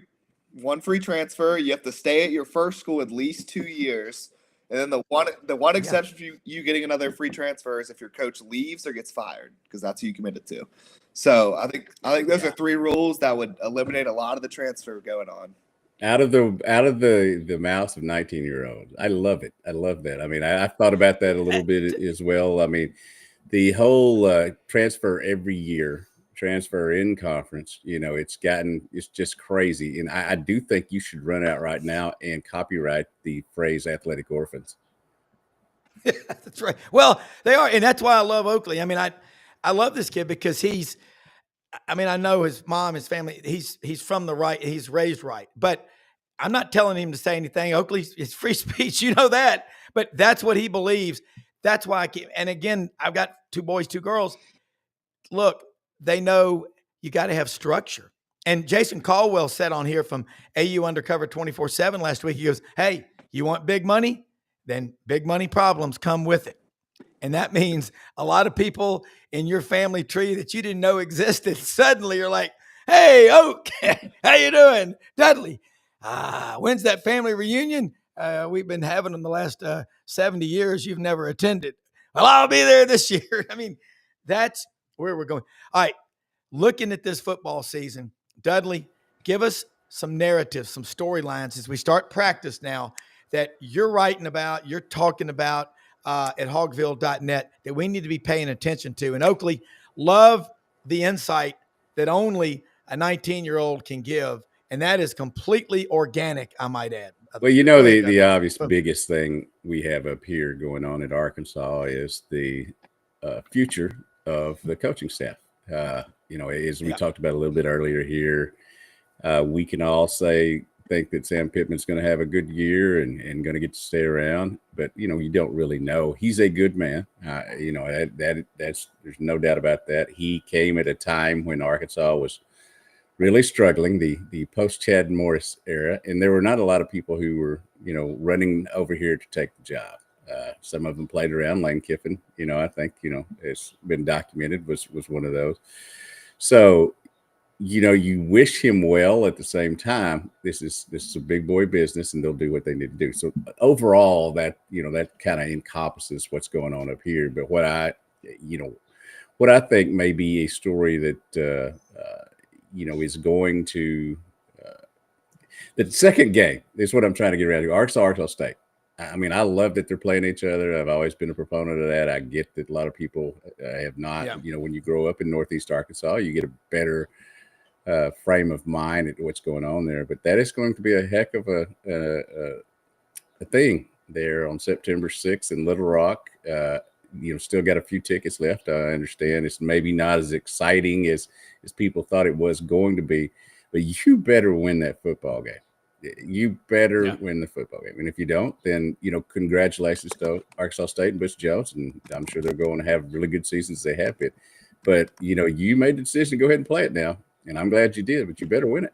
transfer. You have to stay at your first school at least 2 years. And then the one exception for you getting another free transfer is if your coach leaves or gets fired, because that's who you committed to. So I think those are 3 rules that would eliminate a lot of the transfer going on.
Out of the mouths of 19-year-olds. I love it. I love that. I mean, I've thought about that a little bit as well. I mean, the whole transfer every year, transfer in conference, it's just crazy. And I do think you should run out right now and copyright the phrase athletic orphans.
Yeah, that's right. Well, they are. And that's why I love Oakley. I mean, I love this kid because I know his mom, his family, he's from the right. He's raised right, but I'm not telling him to say anything. Oakley, it's free speech. You know that, but that's what he believes. That's why and again, I've got 2 boys, 2 girls. Look, they know you got to have structure. And Jason Caldwell said on here from AU Undercover 24/7 last week, he goes, hey, you want big money? Then big money problems come with it. And that means a lot of people in your family tree that you didn't know existed suddenly are like, hey, Oak, how you doing? Dudley, when's that family reunion? We've been having them the last 70 years. You've never attended. Well, I'll be there this year. I mean, that's where we're going. All right, looking at this football season, Dudley, give us some narratives, some storylines as we start practice now that you're writing about, you're talking about at hogville.net that we need to be paying attention to. And Oakley, love the insight that only a 19-year-old can give, and that is completely organic, I might add.
Well, you know, the obvious biggest thing we have up here going on at Arkansas is the future of the coaching staff. You know, as we talked about a little bit earlier here, we can all think that Sam Pittman's going to have a good year and going to get to stay around, but you know, you don't really know. He's a good man. You know, that's there's no doubt about that. He came at a time when Arkansas was really struggling, the post Chad Morris era, and there were not a lot of people who were, you know, running over here to take the job. Some of them played around. Lane Kiffin, you know, I think, you know, it's been documented, was one of those. So, you know, you wish him well. At the same time, this is a big boy business, and they'll do what they need to do. So overall, that, you know, that kind of encompasses what's going on up here. But what I think may be a story that you know, is going to the second game is what I'm trying to get around to. Arkansas State. I mean, I love that they're playing each other. I've always been a proponent of that. I get that a lot of people have not. Yeah. You know, when you grow up in Northeast Arkansas, you get a better frame of mind at what's going on there. But that is going to be a heck of a thing there on September 6th in Little Rock. You know, still got a few tickets left. I understand it's maybe not as exciting as people thought it was going to be, but you better win that football game. You better win the football game. And if you don't, then, you know, congratulations to Arkansas State and Butch Jones. And I'm sure they're going to have really good seasons. They have been. But, you know, you made the decision to go ahead and play it now. And I'm glad you did, but you better win it.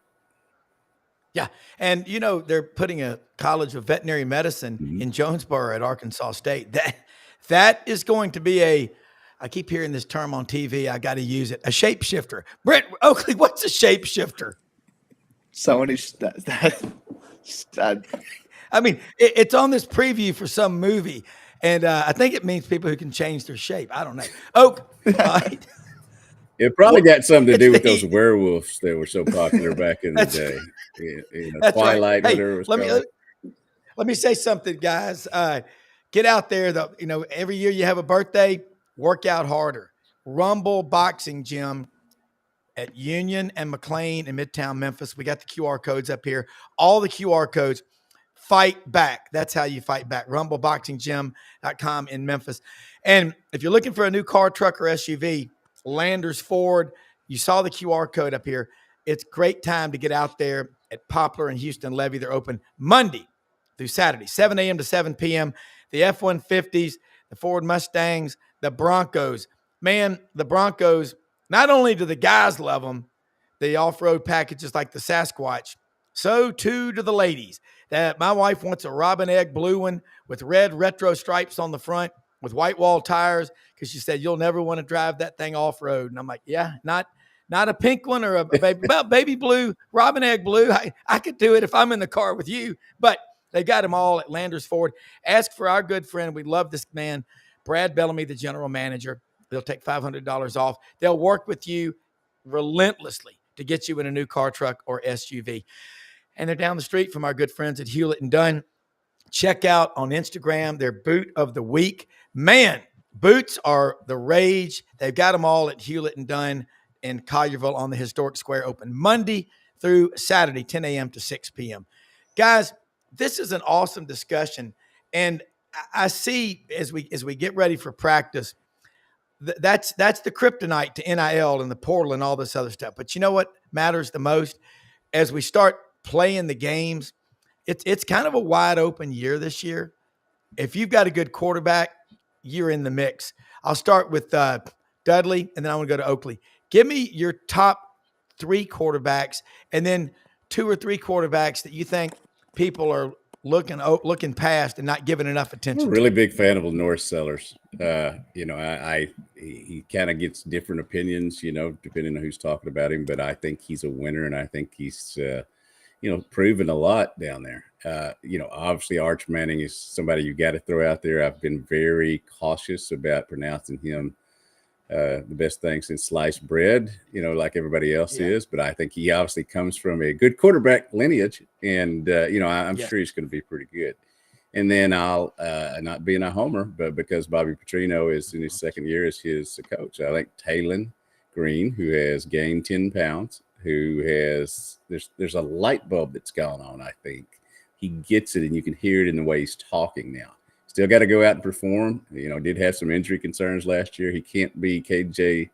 Yeah. And, you know, they're putting a College of Veterinary Medicine in Jonesboro at Arkansas State. That is going to be I keep hearing this term on TV. I got to use it. A shapeshifter. Brent Oakley, what's a shapeshifter?
Someone who's
I mean, it's on this preview for some movie, and I think it means people who can change their shape. I don't know. Oak, right?
It probably got something to do with those werewolves that were so popular back in the day. You know, Twilight,
right.
whatever it was called.
Let me say something, guys. Get out there. You know, every year you have a birthday, work out harder. Rumble Boxing Gym at Union and McLean in Midtown Memphis. We got the QR codes up here. All the QR codes. Fight back. That's how you fight back. RumbleBoxingGym.com in Memphis. And if you're looking for a new car, truck, or SUV, Landers Ford, you saw the QR code up here. It's great time to get out there at Poplar and Houston Levy. They're open Monday through Saturday, 7 a.m. to 7 p.m. The F-150s, the Ford Mustangs, the Broncos. Man, the Broncos, not only do the guys love them, the off-road packages like the Sasquatch, so too do the ladies. That my wife wants a robin egg blue one with red retro stripes on the front with white wall tires because she said, you'll never want to drive that thing off-road. And I'm like, yeah, not a pink one or a baby blue, robin egg blue. I could do it if I'm in the car with you, but they got them all at Landers Ford. Ask for our good friend. We love this man, Brad Bellamy, the general manager. They'll take $500 off. They'll work with you relentlessly to get you in a new car, truck, or SUV. And they're down the street from our good friends at Hewlett & Dunn. Check out on Instagram their boot of the week. Man, boots are the rage. They've got them all at Hewlett & Dunn in Collierville on the Historic Square, open Monday through Saturday, 10 a.m. to 6 p.m. Guys, this is an awesome discussion. And I see as we get ready for practice, that's the kryptonite to NIL and the portal and all this other stuff. But you know what matters the most? As we start playing the games, it's kind of a wide open year this year. If you've got a good quarterback, you're in the mix. I'll start with Dudley, and then I want to go to Oakley. Give me your top 3 quarterbacks, and then 2 or 3 quarterbacks that you think people are looking past and not giving enough attention.
I'm a really big fan of Norris Sellers. You know, he kind of gets different opinions, you know, depending on who's talking about him. But I think he's a winner, and I think he's, you know, proven a lot down there. You know, obviously Arch Manning is somebody you got to throw out there. I've been very cautious about pronouncing him the best thing since sliced bread, like everybody else is. But I think he obviously comes from a good quarterback lineage, and I'm sure he's going to be pretty good. And then I'll not being a homer, but because Bobby Petrino is in his second year as his coach, I think Talon Green, who has gained 10 pounds, who has there's a light bulb that's gone on. I think he gets it, and you can hear it in the way he's talking now. Still got to go out and perform. Did have some injury concerns last year. He can't be KJ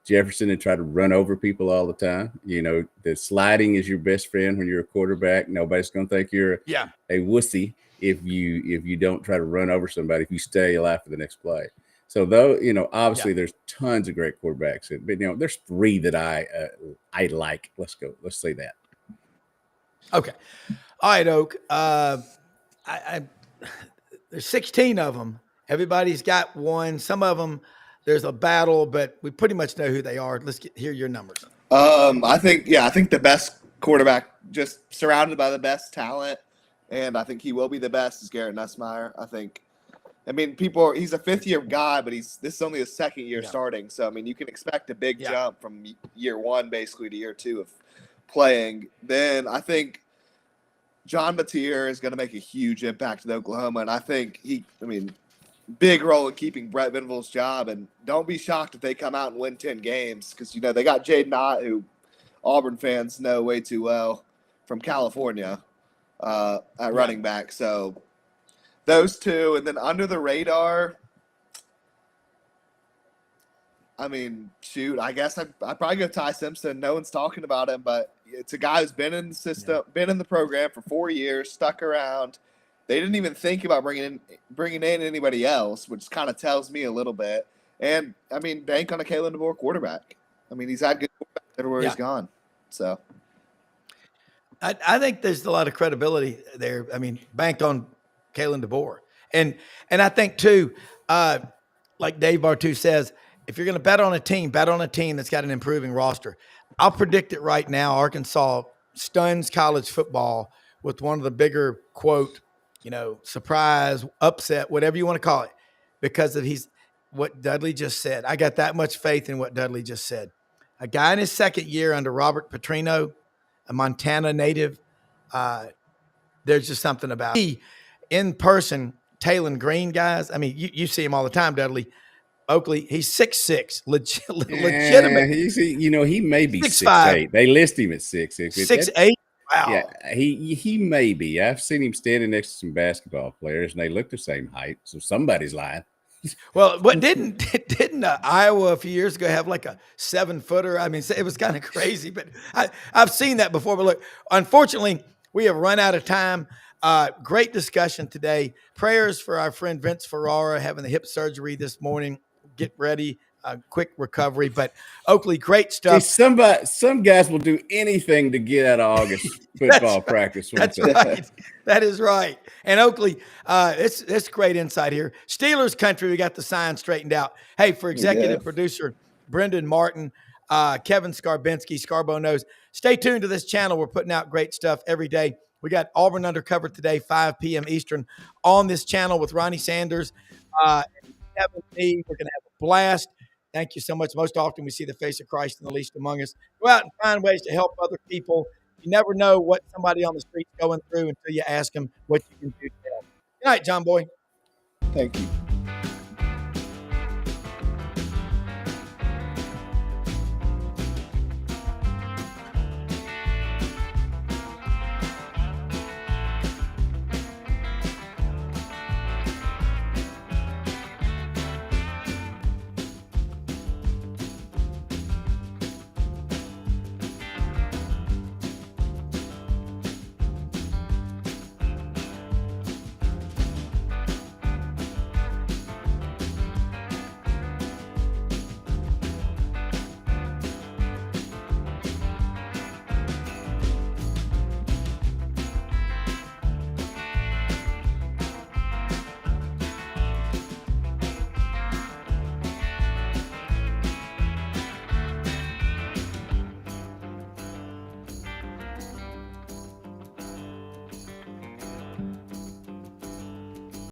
Jefferson and try to run over people all the time. The sliding is your best friend when you're a quarterback. Nobody's going to think you're a wussy if you don't try to run over somebody, if you stay alive for the next play. So though, obviously there's tons of great quarterbacks, but there's 3 that I like. Let's say that.
Okay. All right, Oak. There's 16 of them. Everybody's got one. Some of them, there's a battle, but we pretty much know who they are. Let's hear your numbers.
I think the best quarterback, just surrounded by the best talent, and I think he will be the best, is Garrett Nussmeier. He's a 5th-year guy, but this is only his 2nd year starting. So, you can expect a big jump from year 1 basically to year 2 of playing. Then I think John Mateer is going to make a huge impact at Oklahoma, and I think big role in keeping Brett Venables' job. And don't be shocked if they come out and win 10 games, because they got Jaden Ott, who Auburn fans know way too well, from California at running back. So those 2, and then under the radar, I guess I'd probably go Ty Simpson. No one's talking about him, but it's a guy who's been in the system, been in the program for 4 years, stuck around. They didn't even think about bringing in anybody else, which kind of tells me a little bit. And, bank on a Kalen DeBoer quarterback. He's had good quarterbacks everywhere he's gone. So
I think there's a lot of credibility there. Bank on Kalen DeBoer. And I think, too, like Dave Bartu says, if you're going to bet on a team that's got an improving roster. I'll predict it right now. Arkansas stuns college football with one of the bigger, quote, surprise, upset, whatever you want to call it, because of what Dudley just said. I got that much faith in what Dudley just said. A guy in his 2nd year under Robert Petrino, a Montana native, there's just something about it. In person, Talon Green, guys. You see him all the time, Dudley. Oakley, he's 6'6", legitimate.
He may be 6'8". They list him at 6'6".
6'8". Wow.
Yeah, he may be. I've seen him standing next to some basketball players, and they look the same height. So somebody's lying.
Well, what didn't Iowa a few years ago have like a 7-footer? It was kind of crazy, but I've seen that before. But look, unfortunately, we have run out of time. Great discussion today. Prayers for our friend Vince Ferrara having the hip surgery this morning. Get ready, quick recovery. But Oakley, great stuff.
See, some guys will do anything to get out of August football practice.
That's right. That is right. And Oakley, it's great insight here. Steelers country, we got the sign straightened out. Hey, for executive producer Brendan Martin, Kevin Scarbinsky, Scarbo knows. Stay tuned to this channel. We're putting out great stuff every day. We got Auburn Undercover today, 5 p.m. Eastern, on this channel with Ronnie Sanders. Kevin me. We're going to have a blast. Thank you so much. Most often we see the face of Christ in the least among us. Go out and find ways to help other people. You never know what somebody on the street's going through until you ask them what you can do to help. Good night, John Boy.
Thank you.